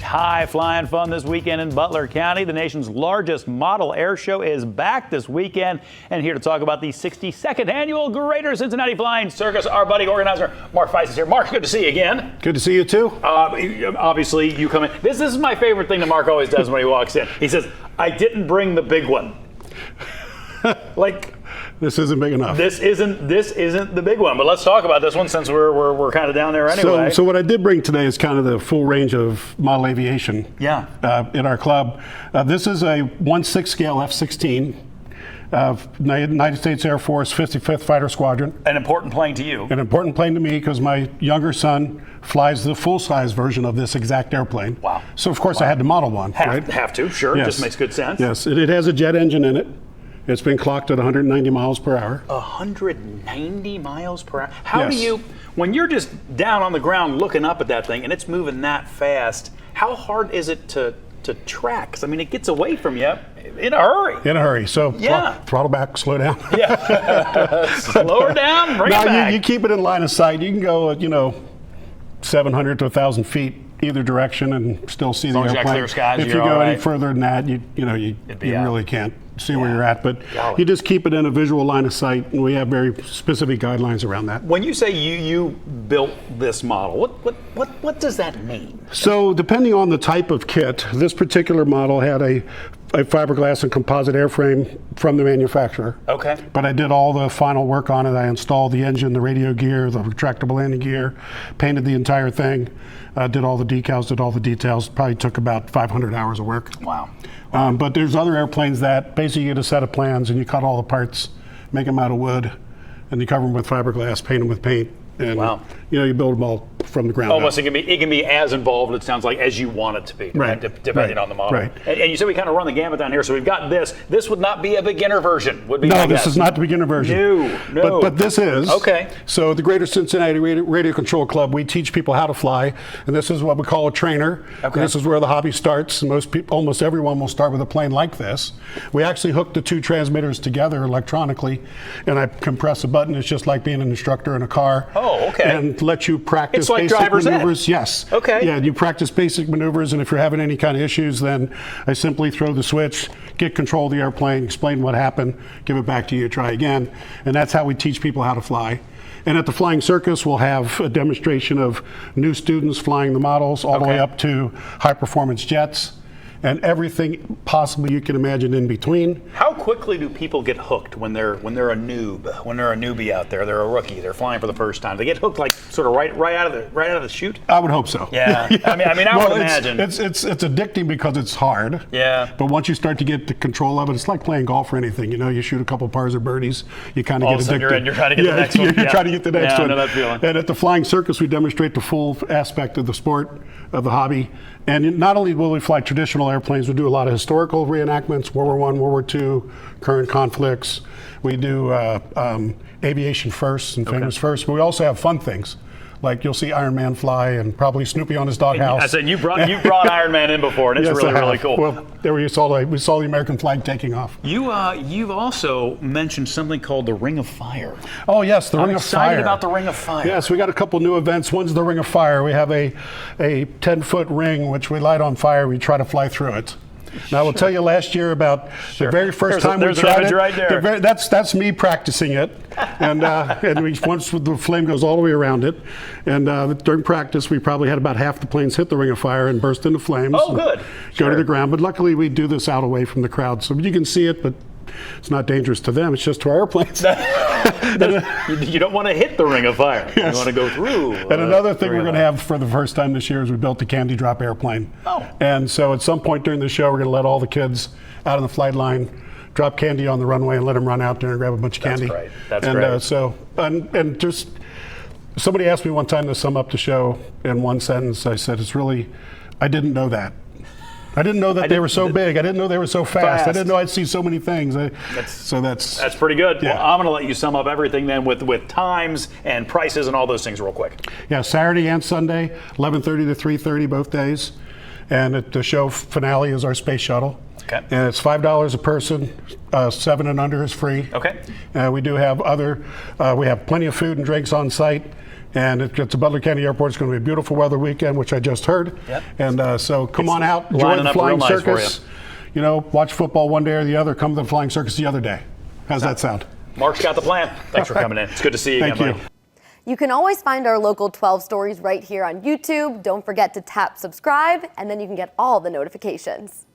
High-flying fun this weekend in Butler County. The nation's largest model air show is back this weekend. And here to talk about the 62nd annual Greater Cincinnati Flying Circus, our buddy organizer, Mark Feist is here. Mark, good to see you again. Good to see you too. Obviously, you come in. This is my favorite thing that Mark always does when he walks in. He says, I didn't bring the big one. This isn't big enough. This isn't the big one, but let's talk about this one since we're kind of down there anyway. So what I did bring today is kind of the full range of model aviation. Yeah. In our club. This is a 1/6 scale F-16. United States Air Force 55th Fighter Squadron. An important plane to you. An important plane to me because my younger son flies the full-size version of this exact airplane. Wow. So of course I had to model one. Have to, sure. Yes. Just makes good sense. Yes, it has a jet engine in it. It's been clocked at 190 miles per hour. 190 miles per hour? How Yes. do you, when you're just down on the ground looking up at that thing and it's moving that fast, how hard is it to track? 'Cause, I mean, it gets away from you in a hurry. In a hurry. So Yeah. throttle back, slow down. Yeah. Slow her down, bring it No, back. you keep it in line of sight. You can go, 700 to 1,000 feet either direction and still see the long as you got airplane. clear skies, if you you're go all any right. further than that, you out. really can't see where you're at. But Golly. you just keep it in a visual line of sight, and we have very specific guidelines around that. When you say you built this model, what does that mean? So depending on the type of kit, this particular model had a fiberglass and composite airframe from the manufacturer. Okay. But I did all the final work on it. I installed the engine, the radio gear, the retractable landing gear, painted the entire thing, did all the decals, did all the details. Probably took about 500 hours of work. Wow. But there's other airplanes that basically you get a set of plans and you cut all the parts, make them out of wood, and you cover them with fiberglass, paint them with paint. And Wow. you build them all from the ground Almost, up. it can be as involved, it sounds like, as you want it to be, Right. depending Right. on the model. Right. And you said we kind of run the gamut down here, so we've got this. This would not be a beginner version, would be No, my this guess. is not the beginner version. No. But this is. Okay. So the Greater Cincinnati Radio Control Club, we teach people how to fly, and this is what we call a trainer. Okay. This is where the hobby starts. Most people, almost everyone will start with a plane like this. We actually hook the two transmitters together electronically, and I can press a button. It's just like being an instructor in a car. Oh, okay. And let you practice It's like basic driver's ed. maneuvers. Yes. Okay. Yeah, you practice basic maneuvers, and if you're having any kind of issues, then I simply throw the switch, get control of the airplane, explain what happened, give it back to you, try again. And that's how we teach people how to fly. And at the Flying Circus, we'll have a demonstration of new students flying the models all the way up to high-performance jets and everything possibly you can imagine in between. How quickly do people get hooked when they're a noob, when they're a newbie out there, they're a rookie, they're flying for the first time? They get hooked like sort of right out of the chute? I would hope so. Yeah. I mean, I would imagine. It's addicting because it's hard. Yeah. But once you start to get the control of it, it's like playing golf or anything. You shoot a couple pars or birdies, you kind of All get of a sudden addicted. you're trying to get the next one. You're trying to get the next Yeah, one. I know that feeling. And at the Flying Circus, we demonstrate the full aspect of the sport, of the hobby. And not only will we fly traditional airplanes, we do a lot of historical reenactments, World War I, World War II, current conflicts. We do aviation firsts and famous firsts, but we also have fun things. Like you'll see Iron Man fly and probably Snoopy on his doghouse. I said you brought Iron Man in before, and it's Yes, really cool. Well, there we saw the American flag taking off. You've also mentioned something called the Ring of Fire. Oh yes, the Ring of Fire. I'm excited about the Ring of Fire. Yes, we got a couple new events. One's the Ring of Fire. We have a 10-foot ring which we light on fire. We try to fly through it. Now I will tell you last year about the very first time we tried it. Right there. That's me practicing it, and once the flame goes all the way around it, and during practice we probably had about half the planes hit the Ring of Fire and burst into flames. Oh, good. Go to the ground, but luckily we do this out away from the crowd, so you can see it, but it's not dangerous to them. It's just to our airplanes. You don't want to hit the Ring of Fire. Yes. You want to go through. And another thing we're going to have for the first time this year is we built a candy drop airplane. Oh. And so at some point during the show, we're going to let all the kids out on the flight line, drop candy on the runway, and let them run out there and grab a bunch of candy. That's great. And just somebody asked me one time to sum up the show in one sentence. I said, I didn't know that. I didn't know that they were so big. I didn't know they were so fast. I didn't know I'd see so many things. That's pretty good. Yeah. Well, I'm going to let you sum up everything then with times and prices and all those things real quick. Yeah, Saturday and Sunday, 11:30 to 3:30 both days. And the show finale is our space shuttle. Okay. And it's $5 a person. 7 and under is free. Okay. We do have we have plenty of food and drinks on site. And it's a Butler County Airport. It's going to be a beautiful weather weekend, which I just heard. Yep. And so come on out, enjoy lining the up flying real nice for circus. You know, watch football one day or the other. Come to the flying circus the other day. How's that sound? Mark's got the plan. Thanks for coming in. It's good to see you Thank again, you. buddy. You can always find our local 12 stories right here on YouTube. Don't forget to tap subscribe, and then you can get all the notifications.